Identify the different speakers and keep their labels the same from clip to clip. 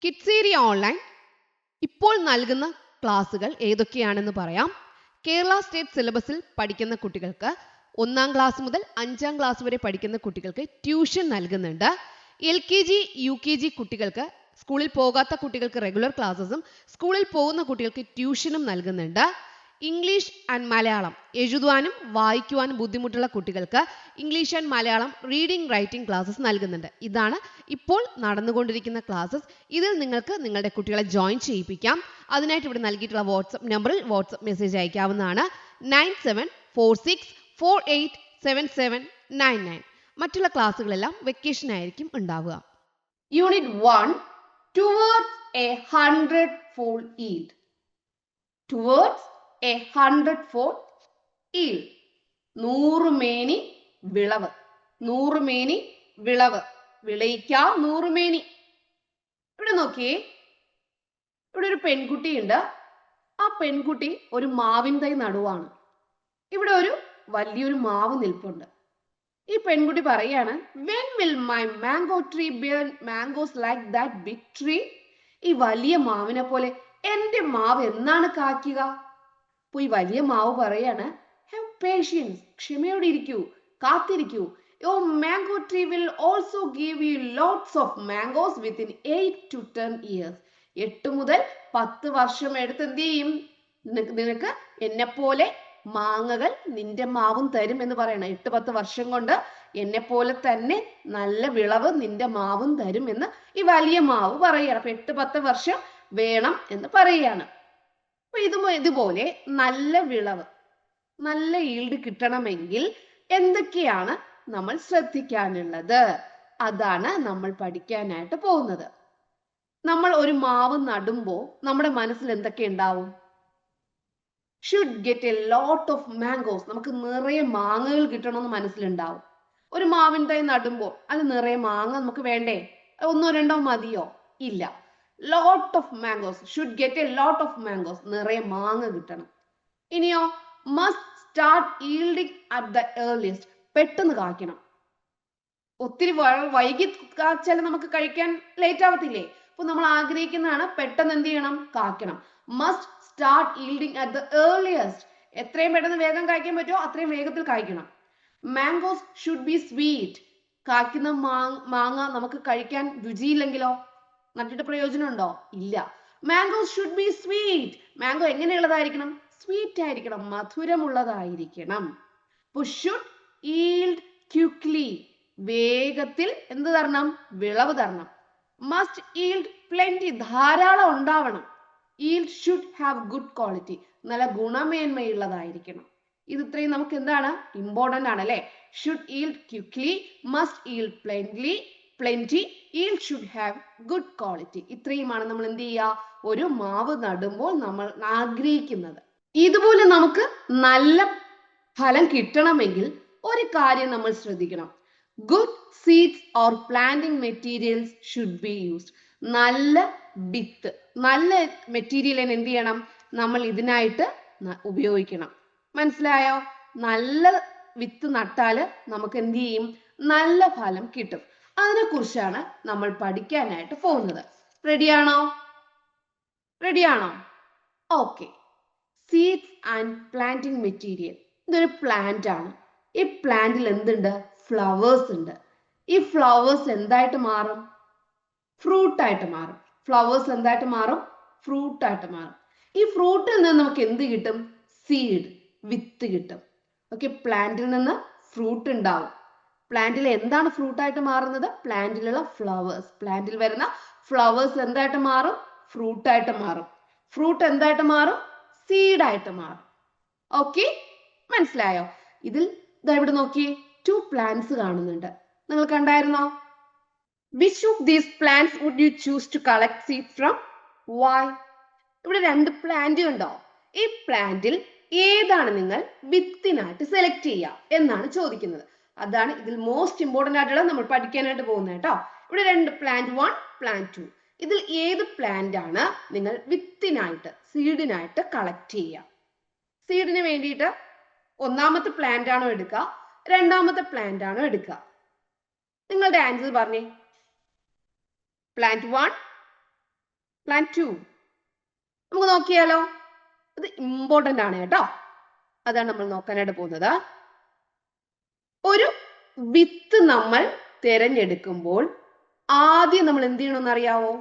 Speaker 1: കിഡ്സേരിയ online ഇപ്പോൾ നൽകുന്ന ക്ലാസ്സുകൾ ഏതൊക്കെയാണെന്ന് പറയാം. കേരള സ്റ്റേറ്റ് സിലബസിൽ പഠിക്കുന്ന കുട്ടികൾക്ക് 1-ാം ക്ലാസ് മുതൽ 5-ാം ക്ലാസ് വരെ പഠിക്കുന്ന കുട്ടികൾക്ക് ട്യൂഷൻ നൽകുന്നുണ്ട്. LKG UKG കുട്ടികൾക്ക്, സ്കൂളിൽ പോകാത്ത കുട്ടികൾക്ക് റെഗുലർ ക്ലാസ്സസും സ്കൂളിൽ പോകുന്ന കുട്ടികൾക്ക് ട്യൂഷനും നൽകുന്നുണ്ട്. ഇംഗ്ലീഷ് ആൻഡ് മലയാളം എഴുതുവാനും വായിക്കുവാനും ബുദ്ധിമുട്ടുള്ള കുട്ടികൾക്ക് English and Malayalam reading writing classes നൽകുന്നുണ്ട്. ഇതാണ് ഇപ്പോൾ നടന്നുകൊണ്ടിരിക്കുന്ന ക്ലാസ്സസ്. ഇതിൽ നിങ്ങൾക്ക് നിങ്ങളുടെ കുട്ടികളെ ജോയിൻ ചെയ്യിപ്പിക്കാം. അതിനായിട്ട് ഇവിടെ നൽകിയിട്ടുള്ള വാട്സപ്പ് നമ്പറിൽ വാട്സപ്പ് മെസ്സേജ് അയക്കാവുന്നതാണ്. 9746487799. മറ്റുള്ള ക്ലാസ്സുകളെല്ലാം വെക്കേഷൻ ആയിരിക്കും ഉണ്ടാവുക.
Speaker 2: Unit 1 Towards a 100-fold yield. Towards a 100-fold yield. 100 മേനി വിളവ്. 100 മേനി വിളവ്. വിളയിക്കാം 100 മേനി. ഇവിടെ നോക്കിയേ, ഇവിടെ ഒരു പെൺകുട്ടിയുണ്ട്. ആ പെൺകുട്ടി ഒരു മാവിൻ തൈ നടുവാണ്. ഇവിടെ ഒരു വലിയൊരു മാവ് നിൽപ്പുണ്ട്. ഈ പെൺകുട്ടി പറയാണ്, when will my mango tree bear mangoes like that big tree? ഈ വലിയ മാവിനെ പോലെ എന്റെ മാവ് എന്നാണ് കായ്ക്കുക? അപ്പൊ ഈ വലിയ മാവ് പറയാണ്, have patience, ക്ഷമയോടെ ഇരിക്കൂ, കാത്തിരിക്കൂ. Your mango tree will also give you lots of mangoes within 8 to 10 years. 8 മുതൽ 10 വർഷം എടുത്ത് എന്ത് ചെയ്യും? നിനക്ക് എന്നെ പോലെ മാങ്ങകൾ നിന്റെ മാവും തരും എന്ന് പറയണം. 8-10 വർഷം കൊണ്ട് എന്നെ പോലെ തന്നെ നല്ല വിളവ് നിന്റെ മാവും തരും എന്ന് ഈ വലിയ മാവ് പറയുകയാണ്. അപ്പൊ 8-10 വർഷം വേണം എന്ന് പറയുകയാണ്. അപ്പൊ ഇതുപോലെ നല്ല വിളവ്, നല്ല ഈൽഡ് കിട്ടണമെങ്കിൽ എന്തൊക്കെയാണ് നമ്മൾ ശ്രദ്ധിക്കാനുള്ളത്? അതാണ് നമ്മൾ പഠിക്കാനായിട്ട് പോകുന്നത്. നമ്മൾ ഒരു മാവ് നടുമ്പോൾ നമ്മുടെ മനസ്സിൽ എന്തൊക്കെ ഉണ്ടാവും? should get a lot of mangoes. നമുക്ക് നിറയെ മാങ്ങകൾ കിട്ടണമെന്ന് മനസ്സിലുണ്ടാവും. ഒരു മാവിൻ തൈ നടുമ്പോൾ അത് നിറയെ മാങ്ങ നമുക്ക് വേണ്ടേ? 1-2 മതിയോ? ഇല്ല. lot of mangoes, should get a lot of mangoes. നിറയെ മാങ്ങ കിട്ടണം. ഇനിയോ must start yielding at the earliest. പെട്ടെന്ന് കായ്ക്കണം. ഒത്തിരി വൈകി കാച്ചാൽ നമുക്ക് കഴിക്കാൻ ലേറ്റ് ആവത്തില്ലേ? അപ്പൊ നമ്മൾ ആഗ്രഹിക്കുന്നതാണ് പെട്ടെന്ന് എന്ത് ചെയ്യണം? കായ്ക്കണം. must start yielding at the earliest. എത്രയും പെട്ടെന്ന് വേഗം കായ്ക്കാൻ പറ്റുമോ അത്രയും വേഗത്തിൽ കായ്ക്കണം. mangoes should be sweet. കായ്ക്കുന്ന മാങ്ങ നമുക്ക് കഴിക്കാൻ രുചിയില്ലെങ്കിലോ? നട്ടിട്ട് പ്രയോജനമുണ്ടോ? ഇല്ല. mangoes should be sweet. Mango എങ്ങനെയുള്ളതായിരിക്കണം? സ്വീറ്റ് ആയിരിക്കണം, മധുരമുള്ളതായിരിക്കണം. should yield quickly. വേഗത്തിൽ എന്ത് തരണം? വിളവ് തരണം. must yield plenty. ധാരാളം ഉണ്ടാവണം. yield should have good quality. നല്ല ഗുണമേന്മയുള്ളതായിരിക്കണം. ഇത് ഇത്രയും നമുക്ക് എന്താണ്? ഇമ്പോർട്ടന്റ് ആണ് അല്ലെ? should yield quickly, must yield plenty, yield should have good quality. ഇത്രയുമാണ് നമ്മൾ എന്ത് ചെയ്യുക? ഒരു മാവ് നടുമ്പോൾ നമ്മൾ ആഗ്രഹിക്കുന്നത്. ഇതുപോലെ നമുക്ക് നല്ല ഫലം കിട്ടണമെങ്കിൽ ഒരു കാര്യം നമ്മൾ ശ്രദ്ധിക്കണം. good seeds or planting materials should be used. നല്ല വിത്ത്, നല്ല മെറ്റീരിയൽ എന്ത് ചെയ്യണം? നമ്മൾ ഇതിനായിട്ട് ഉപയോഗിക്കണം. മനസ്സിലായോ? നല്ല വിത്ത് നട്ടാല് നമുക്ക് എന്ത് ചെയ്യും? നല്ല ഫലം കിട്ടും. അതിനെ കുറിച്ചാണ് നമ്മൾ പഠിക്കാനായിട്ട് പോകുന്നത്. റെഡിയാണോ? Okay. Seeds and planting material. ഇതൊരു പ്ലാന്റ് ആണ്. ഈ പ്ലാന്റിൽ എന്തുണ്ട്? ഫ്ലവേഴ്സ് ഉണ്ട്. ഈ ഫ്ലവേഴ്സ് എന്തായിട്ട് മാറും? ഫ്രൂട്ട് ആയിട്ട് മാറും. ഫ്ലവേഴ്സ് എന്തായിട്ട് മാറും? ഫ്രൂട്ട് ആയിട്ട് മാറും. ഈ ഫ്രൂട്ടിൽ നിന്ന് നമുക്ക് എന്ത് കിട്ടും? സീഡ്, വിത്ത് കിട്ടും. ഓക്കെ, പ്ലാന്റിൽ നിന്ന് ഫ്രൂട്ട് ഉണ്ടാവും. പ്ലാന്റിൽ എന്താണ് ഫ്രൂട്ട് ആയിട്ട് മാറുന്നത്? പ്ലാന്റിലുള്ള ഫ്ലവേഴ്സ്. പ്ലാന്റിൽ വരുന്ന ഫ്ലവേഴ്സ് എന്തായിട്ട് മാറും? ഫ്രൂട്ട് ആയിട്ട് മാറും. ഫ്രൂട്ട് എന്തായിട്ട് മാറും? സീഡ് ആയിട്ട് മാറും. ഓക്കെ, മനസ്സിലായോ? ഇതിൽ ഇവിടെ നോക്കിയേ, 2 plants കാണുന്നുണ്ട്. നിങ്ങൾ കണ്ടായിരുന്നോ? Which of these plants would you choose to collect seeds from? Why? ഇവിടെ 2 പ്ലാന്റ് ഉണ്ടോ? ഈ പ്ലാന്റിൽ ഏതാണ് നിങ്ങൾ വിത്തിനായിട്ട് സെലക്ട് ചെയ്യുക എന്നാണ് ചോദിക്കുന്നത്. അതാണ് ഇതിൽ മോസ്റ്റ് ഇമ്പോർട്ടന്റ് ആയിട്ടുള്ള നമ്മൾ പഠിക്കാനായിട്ട് പോകുന്നത് കേട്ടോ. ഇവിടെ 2 പ്ലാന്റ് 1, പ്ലാന്റ് 2. ഇതിൽ ഏത് പ്ലാന്റ് ആണ് നിങ്ങൾ വിത്തിനായിട്ട്, സീഡിനായിട്ട് കളക്ട് ചെയ്യുക? സീഡിന് വേണ്ടിയിട്ട് 1ാമത്തെ പ്ലാന്റ് ആണോ എടുക്കുക, 2ാമത്തെ പ്ലാന്റ് ആണോ എടുക്കുക? നിങ്ങളുടെ ആൻസർ പറഞ്ഞേ. Plant 1, Plant 2. നമുക്ക് നോക്കിയാലോ. ഇത് ഇമ്പോർട്ടന്റ് ആണ് കേട്ടോ. അതാണ് നമ്മൾ നോക്കാനായിട്ട് പോകുന്നത്. ഒരു വിത്ത് നമ്മൾ തിരഞ്ഞെടുക്കുമ്പോൾ ആദ്യം നമ്മൾ എന്ത് ചെയ്യണമെന്ന് അറിയാവോ?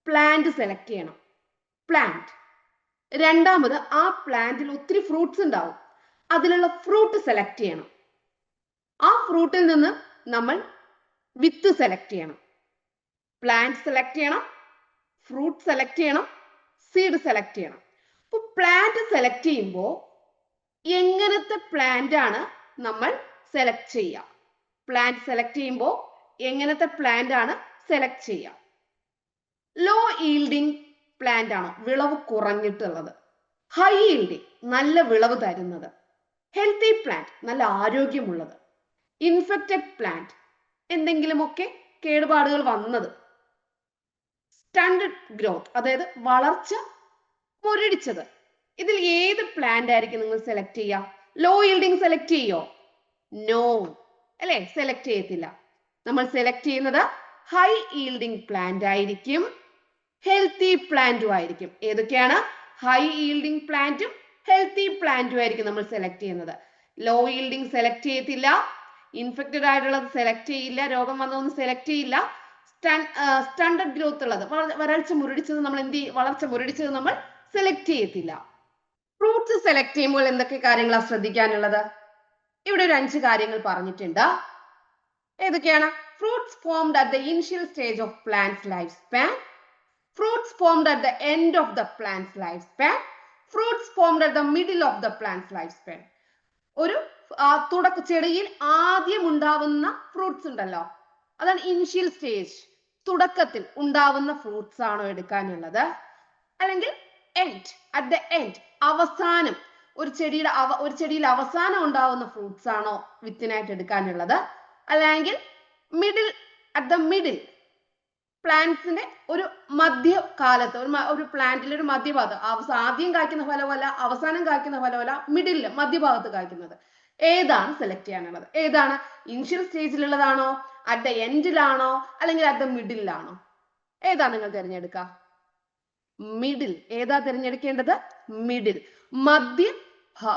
Speaker 2: പ്ലാന്റ് സെലക്ട് ചെയ്യണം. പ്ലാന്റ്. രണ്ടാമത് ആ പ്ലാന്റിൽ ഒത്തിരി ഫ്രൂട്ട്സ് ഉണ്ടാവും. അതിലുള്ള ഫ്രൂട്ട് സെലക്ട് ചെയ്യണം. ആ ഫ്രൂട്ടിൽ നിന്ന് നമ്മൾ വിത്ത് സെലക്ട് ചെയ്യണം. പ്ലാന്റ് സെലക്ട് ചെയ്യണം, ഫ്രൂട്ട് സെലക്ട് ചെയ്യണം, സീഡ് സെലക്ട് ചെയ്യണം. അപ്പൊ പ്ലാന്റ് സെലക്ട് ചെയ്യുമ്പോൾ എങ്ങനത്തെ പ്ലാന്റ് ആണ് നമ്മൾ സെലക്ട് ചെയ്യുക? പ്ലാന്റ് സെലക്ട് ചെയ്യുമ്പോൾ എങ്ങനത്തെ പ്ലാന്റ് ആണ് സെലക്ട് ചെയ്യുക? ലോ ഈൽഡിങ് പ്ലാന്റ് ആണോ? വിളവ് കുറഞ്ഞിട്ടുള്ളത്. ഹൈ ഈൽഡിങ്, നല്ല വിളവ് തരുന്നത്. ഹെൽത്തി പ്ലാന്റ്, നല്ല ആരോഗ്യമുള്ളത്. ഇൻഫെക്റ്റഡ് പ്ലാന്റ്, എന്തെങ്കിലുമൊക്കെ കേടുപാടുകൾ വന്നത്. സ്റ്റണ്ടഡ് ഗ്രോത്ത്, അതായത് വളർച്ച മുരടിച്ചത്. ഇതിൽ ഏത് പ്ലാന്റ് ആയിരിക്കും നിങ്ങൾ സെലക്ട് ചെയ്യുക? ലോ ഈൽഡിങ് സെലക്ട് ചെയ്യോ? നോ, അല്ലെ? സെലക്ട് ചെയ്യത്തില്ല. നമ്മൾ സെലക്ട് ചെയ്യുന്നത് ഹൈ ഈൽഡിങ് പ്ലാന്റ് ആയിരിക്കും, ഹെൽത്തി പ്ലാന്റും ആയിരിക്കും. ഏതൊക്കെയാണ്? ഹൈ ഈൽഡിങ് പ്ലാന്റും ഹെൽത്തി പ്ലാന്റും ആയിരിക്കും നമ്മൾ സെലക്ട് ചെയ്യുന്നത്. ലോ ഈൽഡിങ് സെലക്ട് ചെയ്യത്തില്ല, ഇൻഫെക്റ്റഡ് ആയിട്ടുള്ളത് സെലക്ട് ചെയ്യില്ല, രോഗം വന്നതൊന്നും സെലക്ട് ചെയ്യില്ല. സ്റ്റണ്ടഡ് ഗ്രോത്ത് ഉള്ളത്, വളർച്ച മുരടിച്ചത് നമ്മൾ സെലക്ട് ചെയ്യത്തില്ല. ഫ്രൂട്ട്സ് സെലക്ട് ചെയ്യുമ്പോൾ എന്തൊക്കെ കാര്യങ്ങളാണ് ശ്രദ്ധിക്കാനുള്ളത്? ഇവിടെ ഒരു 5 കാര്യങ്ങൾ പറഞ്ഞിട്ടുണ്ട്. ഏതൊക്കെയാണ്? Fruits formed at the initial stage of plants life span, fruits formed at the end of the plant's lifespan, fruits formed at the middle of the plant's lifespan. ഒരു ചെടിയിൽ ആദ്യം ഉണ്ടാവുന്ന ഫ്രൂട്ട്സ് ഉണ്ടല്ലോ, അതാണ് ഇനിഷ്യൽ സ്റ്റേജ്. തുടക്കത്തിൽ ഉണ്ടാവുന്ന fruits ആണോ എടുക്കാനുള്ളത്? അല്ലെങ്കിൽ എൻഡ്, അറ്റ് ദ എൻഡ്, അവസാനം, ഒരു ചെടിയിൽ അവസാനം ഉണ്ടാവുന്ന ഫ്രൂട്ട്സ് ആണോ വിത്തിനായിട്ട് എടുക്കാനുള്ളത്? അല്ലെങ്കിൽ മിഡിൽ, അറ്റ് ദ മിഡിൽ, പ്ലാന്റ്സിന്റെ ഒരു മധ്യകാലത്ത്, ഒരു പ്ലാന്റിലെ ഒരു മധ്യഭാഗത്ത്, ആദ്യം കായ്ക്കുന്ന ഫലമല്ല, അവസാനം കായ്ക്കുന്ന ഫലമല്ല, മിഡില്, മധ്യഭാഗത്ത് കായ്ക്കുന്നത്. ഏതാണ് സെലക്ട് ചെയ്യാനുള്ളത്? ഏതാണ്? ഇനിഷ്യൽ സ്റ്റേജിലുള്ളതാണോ, അറ്റ് ദ എൻഡിലാണോ, അല്ലെങ്കിൽ അറ്റ് ദ മിഡിലാണോ? ഏതാ നിങ്ങൾ തിരഞ്ഞെടുക്കുക? മിഡിൽ. ഏതാ തിരഞ്ഞെടുക്കേണ്ടത്? മിഡിൽ,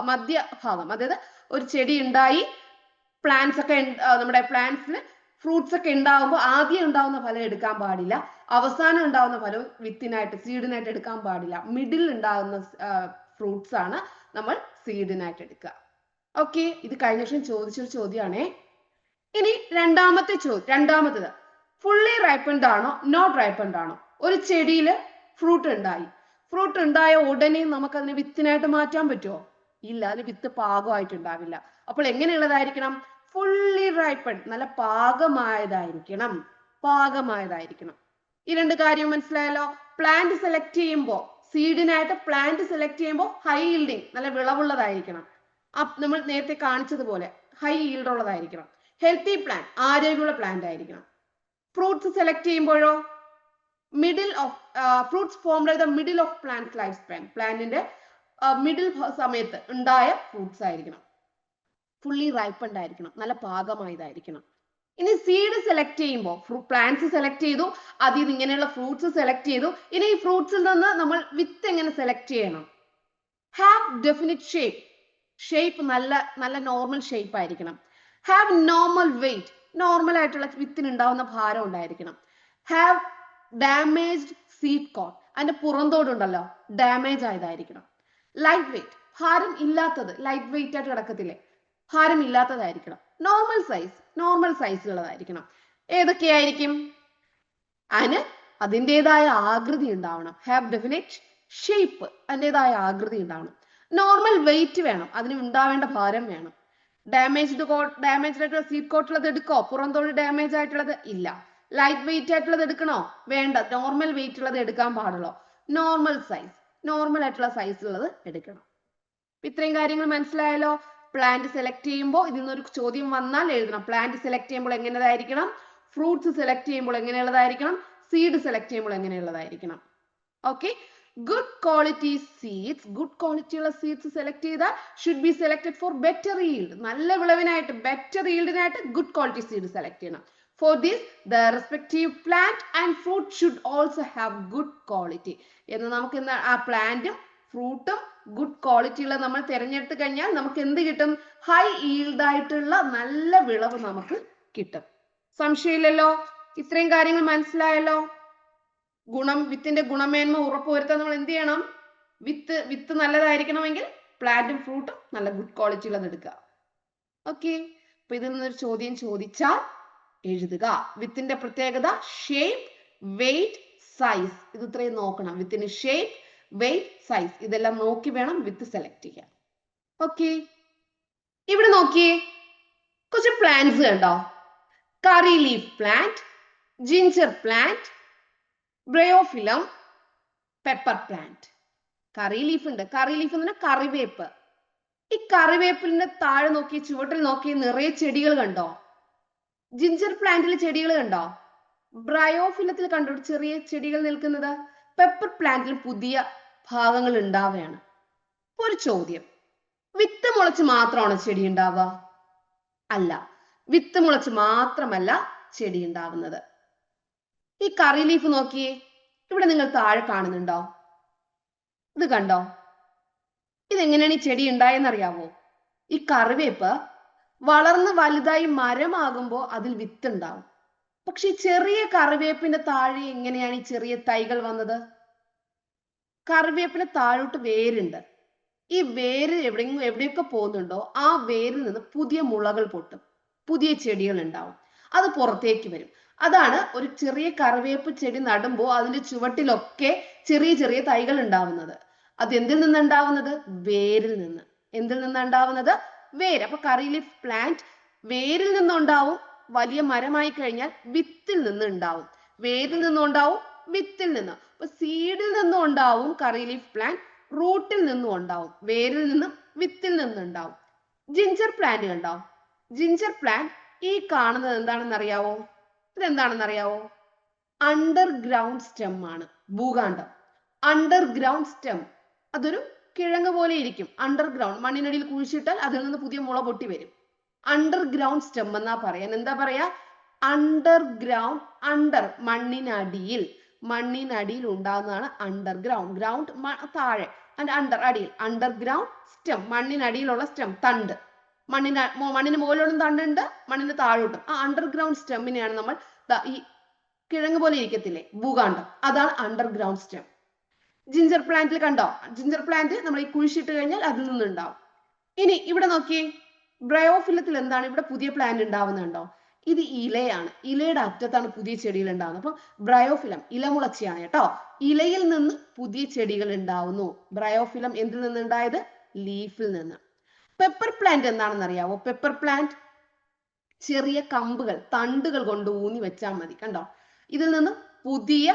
Speaker 2: മധ്യഭാഗം. അതായത് ഒരു ചെടി ഉണ്ടായി, പ്ലാന്റ്സ് ഒക്കെ, നമ്മുടെ പ്ലാന്റ്സിന് ഫ്രൂട്ട്സ് ഒക്കെ ഉണ്ടാവുമ്പോൾ ആദ്യം ഉണ്ടാവുന്ന ഫലം എടുക്കാൻ പാടില്ല, അവസാനം ഉണ്ടാവുന്ന ഫലം വിത്തിനായിട്ട്, സീഡിനായിട്ട് എടുക്കാൻ പാടില്ല. മിഡിൽ ഉണ്ടാകുന്ന ഫ്രൂട്ട്സ് ആണ് നമ്മൾ സീഡിനായിട്ട് എടുക്കുക. ഓക്കെ, ഇത് കഴിഞ്ഞ വർഷം ചോദിച്ചൊരു ചോദ്യമാണേ. ഇനി രണ്ടാമത്തത് ഫുള്ളി റൈപ്പൻഡ് ആണോ നോട്ട് റൈപ്പൻഡ് ആണോ? ഒരു ചെടിയിൽ ഫ്രൂട്ട് ഉണ്ടായ ഉടനെ നമുക്ക് അതിനെ വിത്തിനായിട്ട് മാറ്റാൻ പറ്റുമോ? ഇല്ല, അതിന് വിത്ത് പാകമായിട്ടുണ്ടാവില്ല. അപ്പോൾ എങ്ങനെയുള്ളതായിരിക്കണം? ഫുള്ളി റൈപ്പൻഡ്, നല്ല പാകമായതായിരിക്കണം. ഈ 2 കാര്യം മനസ്സിലായല്ലോ. പ്ലാന്റ് സെലക്ട് ചെയ്യുമ്പോൾ, സീഡിനായിട്ട് പ്ലാന്റ് സെലക്ട് ചെയ്യുമ്പോൾ ഹൈ ഈൽഡിങ്, നല്ല വിളവുള്ളതായിരിക്കണം. നമ്മൾ നേരത്തെ കാണിച്ചതുപോലെ ഹൈ ഈൽഡ് ഉള്ളതായിരിക്കണം. ഹെൽത്തി പ്ലാന്റ്, ആരോഗ്യമുള്ള പ്ലാന്റ് ആയിരിക്കണം. ഫ്രൂട്ട്സ് സെലക്ട് ചെയ്യുമ്പോഴോ, fruits formed at the middle of plant life span, പ്ലാന്റിന്റെ മിഡിൽ സമയത്ത് ഉണ്ടായ ഫ്രൂട്ട്സ് ആയിരിക്കണം. ഫുള്ളി റൈപ്പൻഡ് ആയിരിക്കണം, നല്ല പാകമായതായിരിക്കണം. ഇനി സീഡ് സെലക്ട് ചെയ്യുമ്പോൾ, പ്ലാന്റ്സ് സെലക്ട് ചെയ്തു, അതിൽ നിന്ന് ഇങ്ങനെയുള്ള ഫ്രൂട്ട്സ് സെലക്ട് ചെയ്തു. ഇനി ഈ ഫ്രൂട്ട്സിൽ നിന്ന് നമ്മൾ വിത്ത് എങ്ങനെ സെലക്ട് ചെയ്യണം? ഹാവ് ഡെഫിനിറ്റ് ഷേപ്പ്, നല്ല നോർമൽ ഷേപ്പ് ആയിരിക്കണം. ഹാവ് നോർമൽ വെയിറ്റ്, നോർമൽ ആയിട്ടുള്ള വിത്തിന് ഉണ്ടാവുന്ന ഭാരം ഉണ്ടായിരിക്കണം. ഹാവ് ഡാമേജ്ഡ് സീഡ് കോട്ട്, അതിന്റെ പുറന്തോടുണ്ടല്ലോ, ഡാമേജ് ആയതായിരിക്കണം. ലൈറ്റ് വെയിറ്റ്, ഭാരം ഇല്ലാത്തത്, ലൈറ്റ് വെയിറ്റ് ആയിട്ട് കിടക്കത്തില്ലേ, ഭാരം ഇല്ലാത്തതായിരിക്കണം. നോർമൽ സൈസിലുള്ളതായിരിക്കണം. ഏതൊക്കെയായിരിക്കും? അതിൻ്റെതായ ആകൃതി ഉണ്ടാവണം. ഹാവ് ഡെഫിനിറ്റ് ഷേപ്പ്, അതിൻ്റെതായ ആകൃതി ഉണ്ടാവണം. നോർമൽ വെയിറ്റ് വേണം, അതിന് ഉണ്ടാവേണ്ട ഭാരം വേണം. ഡാമേജ്ഡ് ആയിട്ടുള്ള സീഡ് കോട്ടുള്ളത് എടുക്കോ? പുറന്തോട് ഡാമേജ് ആയിട്ടുള്ളത് ഇല്ല. ലൈറ്റ് വെയിറ്റ് ആയിട്ടുള്ളത് എടുക്കണോ? വേണ്ട, നോർമൽ വെയിറ്റ് ഉള്ളത് എടുക്കാൻ പാടുള്ളൂ. നോർമൽ ആയിട്ടുള്ള സൈസിലുള്ളത് എടുക്കണം. ഇത്രയും കാര്യങ്ങൾ മനസ്സിലായല്ലോ. പ്ലാന്റ് സെലക്ട് ചെയ്യുമ്പോൾ ഇതിൽ നിന്നൊരു ചോദ്യം വന്നാൽ എഴുതണം. പ്ലാന്റ് സെലക്ട് ചെയ്യുമ്പോൾ എങ്ങനെയായിരിക്കണം, ഫ്രൂട്ട്സ് സെലക്ട് ചെയ്യുമ്പോൾ എങ്ങനെയുള്ളതായിരിക്കണം, സീഡ് സെലക്ട് ചെയ്യുമ്പോൾ എങ്ങനെയുള്ളതായിരിക്കണം. Okay, good quality seeds, good quality ഉള്ള seeds select ചെയ്താൽ should be selected for better yield. നല്ല വിളവിനായിട്ട് better yieldനായിട്ട് good quality seed select ചെയ്യണം. For this, the respective plant and fruit should also have good quality. എന്ന് നമുക്ക് ആ പ്ലാന്റും ഫ്രൂട്ടും good quality ഉള്ള നമ്മൾ തിരഞ്ഞെടുത്ത് കഴിഞ്ഞാൽ നമുക്ക് എന്ത് കിട്ടും? ഹൈ ഈൽഡ് ആയിട്ടുള്ള നല്ല വിളവ് നമുക്ക് കിട്ടും. സംശയമില്ലല്ലോ? ഇത്രയും കാര്യങ്ങൾ മനസ്സിലായല്ലോ? വിത്തിന്റെ ഗുണമേന്മ ഉറപ്പുവരുത്താൻ നമ്മൾ എന്ത് ചെയ്യണം? വിത്ത് നല്ലതായിരിക്കണമെങ്കിൽ പ്ലാന്റും ഫ്രൂട്ടും നല്ല ഗുഡ് ക്വാളിറ്റി ഉള്ളത് എടുക്കുക. ഓക്കെ, അപ്പൊ ഇതിൽ നിന്നൊരു ചോദ്യം ചോദിച്ചാൽ എഴുതുക. വിത്തിന്റെ പ്രത്യേകത ഷേപ്പ്, വെയിറ്റ്, സൈസ്. ഇത് ഇത്രയും നോക്കണം. വിത്തിന് ഷേപ്പ്, വെയിറ്റ്, സൈസ് ഇതെല്ലാം നോക്കി വേണം വിത്ത് സെലക്ട് ചെയ്യാൻ. ഓക്കെ, ഇവിടെ നോക്കിയേ, കുറച്ച് പ്ലാന്റ്സ് കണ്ടോ? Curry leaf plant, ginger plant, bryophyllum, pepper plant. Curry leaf ഉണ്ട്. കറി ലീഫ് എന്ന് പറഞ്ഞാൽ കറിവേപ്പ്. ഈ കറിവേപ്പിന്റെ താഴെ നോക്കി, ചുവട്ടിൽ നോക്കി നിറയെ ചെടികൾ കണ്ടോ? ജിഞ്ചർ പ്ലാന്റിൽ ചെടികൾ കണ്ടോ? ബ്രയോഫിലത്തിൽ കണ്ടോ ചെറിയ ചെടികൾ നിൽക്കുന്നത്? പെപ്പർ പ്ലാന്റിൽ പുതിയ ഭാഗങ്ങൾ ഉണ്ടാവുകയാണ്. ഒരു ചോദ്യം, വിത്ത് മുളച്ച് മാത്രമാണോ ചെടി ഉണ്ടാവുക? അല്ല, വിത്ത് മുളച്ച് മാത്രമല്ല ചെടി ഉണ്ടാവുന്നത്. ഈ കറി ലീഫ് നോക്കിയേ, ഇവിടെ നിങ്ങൾ താഴെ കാണുന്നുണ്ടോ? ഇത് കണ്ടോ? ഇതെങ്ങനെയാണ് ഈ ചെടി ഉണ്ടായെന്നറിയാവോ? ഈ കറിവേപ്പ് വളർന്ന് വലുതായി മരമാകുമ്പോൾ അതിൽ വിത്ത് ഉണ്ടാവും. പക്ഷെ ഈ ചെറിയ കറിവേപ്പിന്റെ താഴെ എങ്ങനെയാണ് ഈ ചെറിയ തൈകൾ വന്നത്? കറിവേപ്പിന് താഴോട്ട് വേരുണ്ട്. ഈ വേര് എവിടെയൊക്കെ പോകുന്നുണ്ടോ ആ വേരിൽ നിന്ന് പുതിയ മുളകൾ പൊട്ടും, പുതിയ ചെടികൾ ഉണ്ടാവും, അത് പുറത്തേക്ക് വരും. അതാണ് ഒരു ചെറിയ കറിവേപ്പ് ചെടി നടുമ്പോൾ അതിന്റെ ചുവട്ടിലൊക്കെ ചെറിയ ചെറിയ തൈകൾ ഉണ്ടാവുന്നത്. അത് എന്തിൽ നിന്ന് ഉണ്ടാവുന്നത്? വേരിൽ നിന്ന്. എന്തിൽ നിന്ന് ഉണ്ടാവുന്നത്? വേര്. അപ്പൊ കറി ലീഫ് പ്ലാന്റ് വേരിൽ നിന്നുണ്ടാവും. വലിയ മരമായി കഴിഞ്ഞാൽ വിത്തിൽ നിന്ന് ഉണ്ടാവും. വേരിൽ നിന്നും ഉണ്ടാവും, വിത്തിൽ നിന്ന്. അപ്പൊ സീഡിൽ നിന്നും ഉണ്ടാവും കറി ലീഫ് പ്ലാന്റ്, റൂട്ടിൽ നിന്നും ഉണ്ടാവും, വേരിൽ നിന്നും വിത്തിൽ നിന്നും ഉണ്ടാവും. ജിഞ്ചർ പ്ലാന്റ് കണ്ടോ? ജിഞ്ചർ പ്ലാന്റ് ഈ കാണുന്നത് എന്താണെന്ന് അറിയാവോ? ഇതെന്താണെന്ന് അറിയാവോ? അണ്ടർഗ്രൗണ്ട് സ്റ്റെം ആണ്. ഭൂകാണ്ഡം. അണ്ടർഗ്രൗണ്ട് സ്റ്റെം അതൊരു കിഴങ്ങ് പോലെ ഇരിക്കും. അണ്ടർഗ്രൗണ്ട് മണ്ണിനടിയിൽ കുഴിച്ചിട്ടാൽ അതിൽ നിന്ന് പുതിയ മുള പൊട്ടി വരും. അണ്ടർഗ്രൗണ്ട് സ്റ്റെം എന്നാ പറയാൻ. എന്താ പറയാ? അണ്ടർഗ്രൗണ്ട്. അണ്ടർ മണ്ണിനടിയിൽ, മണ്ണിനടിയിൽ ഉണ്ടാകുന്നതാണ് അണ്ടർഗ്രൗണ്ട്. ഗ്രൗണ്ട് താഴെ, അണ്ടർ അടിയിൽ. അണ്ടർഗ്രൗണ്ട് സ്റ്റെം മണ്ണിനടിയിലുള്ള സ്റ്റെം, തണ്ട്. മണ്ണിന് മുകളിലോട്ടും തണ്ടുണ്ട്, മണ്ണിന് താഴോട്ടും. ആ അണ്ടർഗ്രൗണ്ട് സ്റ്റെമ്മിനെയാണ് നമ്മൾ ഈ കിഴങ്ങ് പോലെ ഇരിക്കത്തില്ലേ, ഭൂകാണ്ഡം, അതാണ് അണ്ടർഗ്രൗണ്ട് സ്റ്റെം. ജിഞ്ചർ പ്ലാന്റിൽ കണ്ടോ? ജിഞ്ചർ പ്ലാന്റ് നമ്മൾ ഈ കുഴിച്ചിട്ട് കഴിഞ്ഞാൽ അതിൽ നിന്നുണ്ടാവും. ഇനി ഇവിടെ നോക്കിയേ, ബ്രയോഫിലത്തിൽ എന്താണ്? ഇവിടെ പുതിയ പ്ലാന്റ് ഉണ്ടാവുന്നുണ്ടോ? ഇത് ഇലയാണ്. ഇലയുടെ അറ്റത്താണ് പുതിയ ചെടികൾ ഉണ്ടാവുന്നത്. അപ്പൊ ബ്രയോഫിലം ഇലമുളച്ചിയാണ് കേട്ടോ. ഇലയിൽ നിന്ന് പുതിയ ചെടികൾ ഉണ്ടാവുന്നു. ബ്രയോഫിലം എന്തിൽ നിന്ന് ഉണ്ടായത്? ലീഫിൽ നിന്ന്. പെപ്പർ പ്ലാന്റ് എന്താണെന്ന് അറിയാവോ? പെപ്പർ പ്ലാന്റ് ചെറിയ കമ്പുകൾ, തണ്ടുകൾ കൊണ്ട് ഊന്നി വെച്ചാൽ മതി. കണ്ടോ? ഇതിൽ നിന്ന് പുതിയ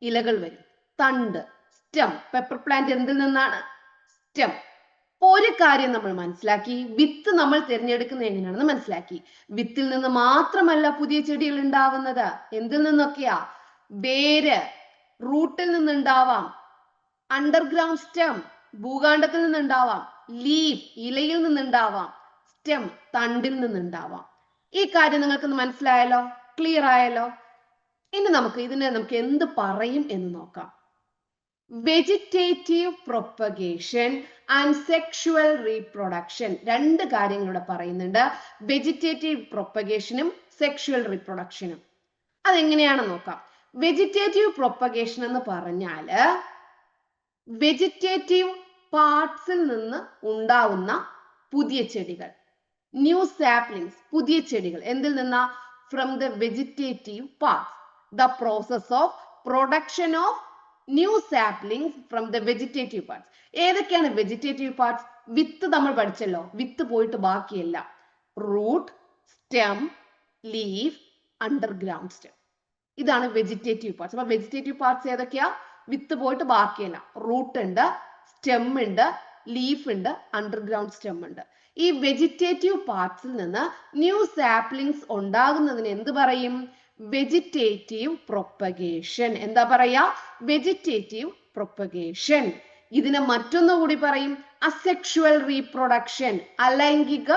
Speaker 2: ഇലകൾ വരും. തണ്ട്, സ്റ്റെം. പെപ്പർ പ്ലാന്റ് എന്തിൽ നിന്നാണ്? സ്റ്റെം. ഒരു കാര്യം നമ്മൾ മനസ്സിലാക്കി, വിത്ത് നമ്മൾ തിരഞ്ഞെടുക്കുന്നത് എങ്ങനെയാണെന്ന് മനസ്സിലാക്കി. വിത്തിൽ നിന്ന് മാത്രമല്ല പുതിയ ചെടികൾ ഉണ്ടാവുന്നത്. എന്തിൽ നിന്നൊക്കെയാ? വേര്, റൂട്ടിൽ നിന്നുണ്ടാവാം. അണ്ടർഗ്രൗണ്ട് സ്റ്റെം, ഭൂകാണ്ഡത്തിൽ നിന്നുണ്ടാവാം. ലീഫ്, ഇലയിൽ നിന്നുണ്ടാവാം. സ്റ്റെം, തണ്ടിൽ നിന്നുണ്ടാവാം. ഈ കാര്യം നിങ്ങൾക്ക് മനസ്സിലായല്ലോ? ക്ലിയർ ആയല്ലോ? ഇനി നമുക്ക് എന്ത് പറയും എന്ന് നോക്കാം. Vegetative propagation and sexual reproduction. രണ്ട് കാര്യങ്ങളിവിടെ പറയുന്നുണ്ട്. വെജിറ്റേറ്റീവ് പ്രൊപ്പഗേഷനും സെക്ഷുവൽ റീപ്രൊഡക്ഷനും. അതെങ്ങനെയാണെന്ന് നോക്കാം. വെജിറ്റേറ്റീവ് പ്രൊപ്പഗേഷൻ എന്ന് പറഞ്ഞാല് വെജിറ്റേറ്റീവ് പാർട്സിൽ നിന്ന് ഉണ്ടാവുന്ന പുതിയ ചെടികൾ, ന്യൂ സാപ്ലിങ്സ്, പുതിയ ചെടികൾ. എന്തിൽ നിന്നാ? From the vegetative parts. The process of production of new saplings from the vegetative parts. ഏതൊക്കെയാണ് വെജിറ്റേറ്റീവ് പാർട്സ്? വിത്ത് നമ്മൾ പഠിച്ചല്ലോ, വിത്ത് പോയിട്ട് ബാക്കിയല്ല. Root, stem, leaf, underground stem. ഇതാണ് വെജിറ്റേറ്റീവ് പാർട്സ്. അപ്പൊ വെജിറ്റേറ്റീവ് പാർട്സ് ഏതൊക്കെയാ? വിത്ത് പോയിട്ട് ബാക്കിയല്ല. റൂട്ട് ഉണ്ട്, സ്റ്റെം ഉണ്ട്, ലീഫ് ഉണ്ട്, അണ്ടർഗ്രൗണ്ട് സ്റ്റെം ഉണ്ട്. ഈ വെജിറ്റേറ്റീവ് പാർട്സിൽ നിന്ന് ന്യൂ സാപ്ലിങ്സ് ഉണ്ടാകുന്നതിന് എന്ത് പറയും? Vegetative propagation. എന്താ പറയാ? Vegetative propagation. ഇതിനെ മറ്റൊന്നുകൂടി പറയും അസെക്ഷുവൽ റീപ്രൊഡക്ഷൻ, അലൈംഗിക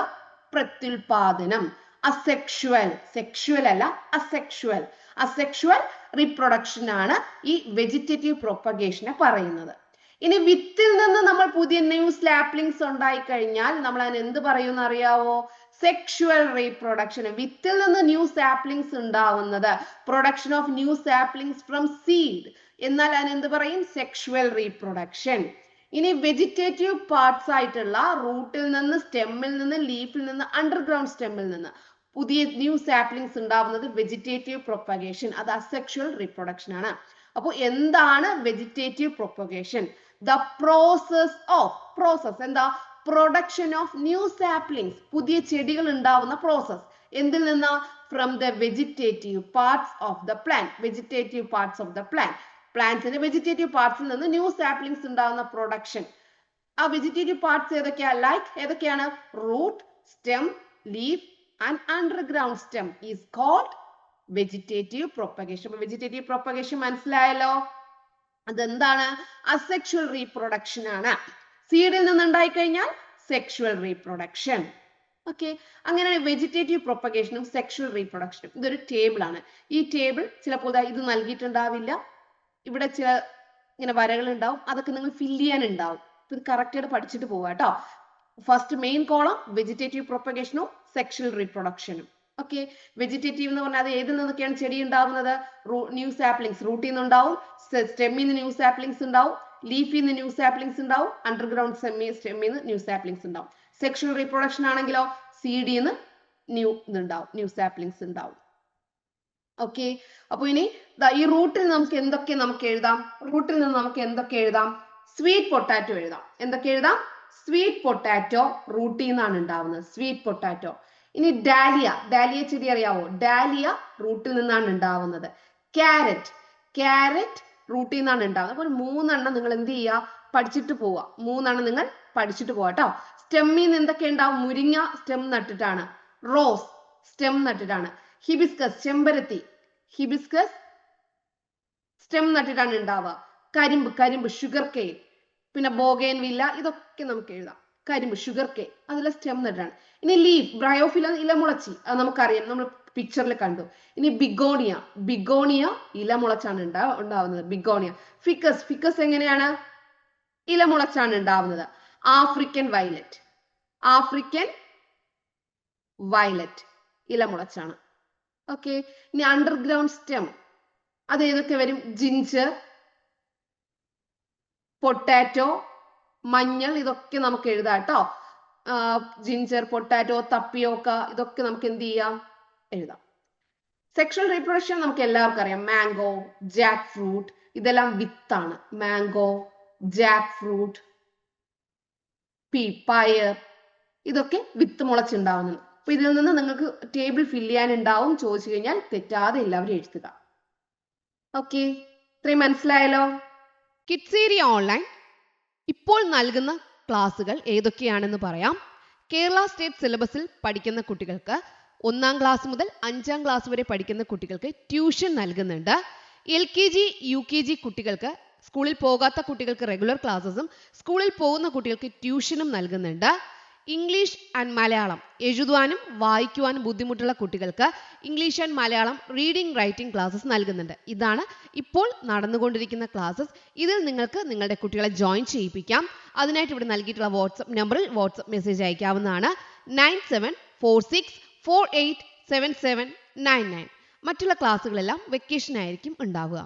Speaker 2: പ്രത്യുൽപാദനം. അസെക്ഷുവൽ, സെക്ഷുവൽ അല്ല, അസെക്ഷുവൽ. അസെക്ഷുവൽ റീപ്രൊഡക്ഷൻ ആണ് ഈ വെജിറ്റേറ്റീവ് പ്രൊപ്പഗേഷനെ പറയുന്നത്. ഇനി വിത്തിൽ നിന്ന് നമ്മൾ പുതിയ ന്യൂ സാപ്ലിങ്സ് ഉണ്ടായി കഴിഞ്ഞാൽ നമ്മൾ അതിന് എന്ത് പറയുമെന്ന് അറിയാവോ? Sexual reproduction. വിത്തിൽ നിന്ന് ന്യൂ സാപ്ലിങ്സ് ഉണ്ടാവുന്നത്, production of new saplings from seed, എന്നാൽ അതിന് എന്ത് പറയും? Sexual reproduction. ഇനി വെജിറ്റേറ്റീവ് പാർട്സ് ആയിട്ടുള്ള റൂട്ടിൽ നിന്ന്, സ്റ്റെമ്മിൽ നിന്ന്, ലീഫിൽ നിന്ന്, അണ്ടർഗ്രൗണ്ട് സ്റ്റെമ്മിൽ നിന്ന് പുതിയ ന്യൂ സാപ്ലിങ്സ് ഉണ്ടാവുന്നത് വെജിറ്റേറ്റീവ് പ്രൊപ്പഗേഷൻ. അത് അസെക്ഷുവൽ റീപ്രൊഡക്ഷൻ ആണ്. അപ്പോൾ എന്താണ് വെജിറ്റേറ്റീവ് പ്രൊപ്പഗേഷൻ? ദ പ്രോസസ് എന്താ? പ്രൊഡക്ഷൻ ഓഫ് ന്യൂ സാപ്ലിങ്സ്, പുതിയ ചെടികൾ ഉണ്ടാവുന്ന പ്രോസസ്. എന്തിൽ നിന്ന്? From the vegetative parts of the plant. Vegetative parts of the plant, പ്ലാന്റ്സിന്റെ വെജിറ്റേറ്റീവ് പാർട്സിൽ നിന്ന് ന്യൂ സാപ്ലിങ്സ് ഉണ്ടാവുന്ന പ്രൊഡക്ഷൻ. ആ വെജിറ്റേറ്റീവ് പാർട്സ് ഏതൊക്കെയാ? ഏതൊക്കെയാണ്? Root, stem, leaf and underground stem is called vegetative propagation. അപ്പൊ വെജിറ്റേറ്റീവ് പ്രൊപ്പഗേഷൻ മനസ്സിലായല്ലോ. അതെന്താണ്? അസെക്ഷുവൽ റീപ്രൊഡക്ഷൻ ആണ്. സീഡിൽ നിന്നുണ്ടായി കഴിഞ്ഞാൽ സെക്ഷുവൽ റീപ്രൊഡക്ഷൻ. ഓക്കെ, അങ്ങനെയാണ് വെജിറ്റേറ്റീവ് പ്രൊപ്പഗേഷനും സെക്ഷുവൽ റീപ്രൊഡക്ഷനും. ഇതൊരു ടേബിൾ ആണ്. ഈ ടേബിൾ ചിലപ്പോൾ ഇത് നൽകിയിട്ടുണ്ടാവില്ല, ഇവിടെ ചില ഇങ്ങനെ വരകൾ ഉണ്ടാവും, അതൊക്കെ നിങ്ങൾ ഫില്ല് ചെയ്യാനുണ്ടാവും. ഇത് കറക്റ്റ് ആയിട്ട് പഠിച്ചിട്ട് പോവാ കേട്ടോ. ഫസ്റ്റ് മെയിൻ കോളം വെജിറ്റേറ്റീവ് പ്രൊപ്പഗേഷനും സെക്ഷുവൽ റീപ്രൊഡക്ഷനും. ഓക്കെ, വെജിറ്റേറ്റീവ് എന്ന് പറഞ്ഞാൽ അത് ഏതിൽ നിന്നൊക്കെയാണ് ചെടി ഉണ്ടാവുന്നത്? ന്യൂ സാപ്ലിങ്സ്, റൂട്ടിൽ നിന്നുണ്ടാവും, സ്റ്റെമ്മിൽ നിന്ന് ന്യൂ സാപ്ലിങ്സ് ഉണ്ടാവും, ലീഫിൽ നിന്ന് ന്യൂ സാപ്ലിങ്സ് ഉണ്ടാവും, അണ്ടർഗ്രൗണ്ട് സ്റ്റെമ്മിൽ നിന്ന് ന്യൂ സാപ്ലിങ്സ് ഉണ്ടാവും. സെക്ഷുവൽ റീപ്രൊഡക്ഷൻ ആണെങ്കിലോ സീഡിൽ നിന്ന് ന്യൂ സാപ്ലിങ്സ് ഉണ്ടാവും. ഓക്കെ, അപ്പൊ ഇനി ഈ റൂട്ടിൽ നമുക്ക് എന്തൊക്കെ എഴുതാം? റൂട്ടിൽ നിന്ന് നമുക്ക് എന്തൊക്കെ എഴുതാം? സ്വീറ്റ് പൊട്ടാറ്റോ എഴുതാം. എന്തൊക്കെ എഴുതാം? സ്വീറ്റ് പൊട്ടാറ്റോ റൂട്ടിൽ നിന്നാണ് ഉണ്ടാവുന്നത്, സ്വീറ്റ് പൊട്ടാറ്റോ. ഇനി ഡാലിയ ചെടി അറിയാവോ? ഡാലിയ റൂട്ടിൽ നിന്നാണ് ഉണ്ടാവുന്നത്. ക്യാരറ്റ് റൂട്ടിൽ നിന്നാണ് ഉണ്ടാവുന്നത്. അപ്പോൾ 3 നിങ്ങൾ എന്ത് ചെയ്യുക? പഠിച്ചിട്ട് പോവുക. 3 നിങ്ങൾ പഠിച്ചിട്ട് പോവാ കേട്ടോ. സ്റ്റെമ്മിൽ നിന്ന് എന്തൊക്കെ ഉണ്ടാവും? മുരിങ്ങ സ്റ്റെം നട്ടിട്ടാണ്, റോസ് സ്റ്റെം നട്ടിട്ടാണ്, ഹിബിസ്കസ് ചെമ്പരത്തി, ഹിബിസ്കസ് സ്റ്റെം നട്ടിട്ടാണ് ഉണ്ടാവുക. കരിമ്പ് ഷുഗർ കെയിൻ, പിന്നെ ബോഗൈൻ വില്ല, ഇതൊക്കെ നമുക്ക് എഴുതാം. കരിമ്പ്, ഷുഗർ കെയിൻ, അതിലെ സ്റ്റെം നട്ടാണ്. ഇനി ലീഫ്, ബ്രയോഫില ഇലമുളച്ചി, അത് നമുക്കറിയാം, നമ്മൾ പിക്ചറിൽ കണ്ടു. ഇനി ബിഗോണിയ ഇലമുളച്ചാണ് ഉണ്ടാവുന്നത്. ബിഗോണിയ. ഫിക്കസ് എങ്ങനെയാണ്? ഇലമുളച്ചാണ് ഉണ്ടാവുന്നത്. ആഫ്രിക്കൻ വയലറ്റ് ഇലമുളച്ചാണ്. ഓക്കെ, ഇനി അണ്ടർഗ്രൗണ്ട് സ്റ്റെം, അത് ഏതൊക്കെ വരും? ജിഞ്ചർ, പൊട്ടാറ്റോ, മഞ്ഞൾ, ഇതൊക്കെ നമുക്ക് എഴുതാം കേട്ടോ. ജിഞ്ചർ, പൊട്ടാറ്റോ, തപ്പിയോക്ക, ഇതൊക്കെ നമുക്ക് എന്ത് ചെയ്യാം? എഴുതാം. സെക്ഷുവൽ റീപ്രൊഡക്ഷൻ നമുക്ക് എല്ലാവർക്കും അറിയാം. മാംഗോ, ജാക്ക് ഫ്രൂട്ട്, ഇതെല്ലാം വിത്താണ്. മാംഗോ, ജാക്ക് ഫ്രൂട്ട്, പയർ, ഇതൊക്കെ വിത്ത് മുളച്ചുണ്ടാവുന്നത്. അപ്പൊ ഇതിൽ നിന്ന് നിങ്ങൾക്ക് ടേബിൾ ഫില്ല് ചെയ്യാനുണ്ടാവും. ചോദിച്ചു കഴിഞ്ഞാൽ തെറ്റാതെ എല്ലാവരും എഴുതുക. ഓക്കെ, ഇത്രയും മനസ്സിലായല്ലോ.
Speaker 1: കിഡ്സ് ഏരിയ ഓൺലൈൻ ഇപ്പോൾ നൽകുന്ന ക്ലാസ്സുകൾ ഏതൊക്കെയാണെന്ന് പറയാം. കേരള സ്റ്റേറ്റ് സിലബസിൽ പഠിക്കുന്ന കുട്ടികൾക്ക് 1-ാം ക്ലാസ് മുതൽ 5-ാം ക്ലാസ് വരെ പഠിക്കുന്ന കുട്ടികൾക്ക് ട്യൂഷൻ നൽകുന്നുണ്ട്. LKG UKG കുട്ടികൾക്ക്, സ്കൂളിൽ പോകാത്ത കുട്ടികൾക്ക് റെഗുലർ ക്ലാസ്സസും സ്കൂളിൽ പോകുന്ന കുട്ടികൾക്ക് ട്യൂഷനും നൽകുന്നുണ്ട്. ഇംഗ്ലീഷ് ആൻഡ് മലയാളം എഴുതുവാനും വായിക്കുവാനും ബുദ്ധിമുട്ടുള്ള കുട്ടികൾക്ക് English and Malayalam reading writing classes നൽകുന്നുണ്ട്. ഇതാണ് ഇപ്പോൾ നടന്നുകൊണ്ടിരിക്കുന്ന ക്ലാസ്സസ്. ഇതിൽ നിങ്ങൾക്ക് നിങ്ങളുടെ കുട്ടികളെ ജോയിൻ ചെയ്യിപ്പിക്കാം. അതിനായിട്ട് ഇവിടെ നൽകിയിട്ടുള്ള വാട്സപ്പ് നമ്പറിൽ വാട്സപ്പ് മെസ്സേജ് അയക്കാവുന്നതാണ്. 9746487799. മറ്റുള്ള ക്ലാസ്സുകളെല്ലാം വെക്കേഷൻ ആയിരിക്കും ഉണ്ടാവുക.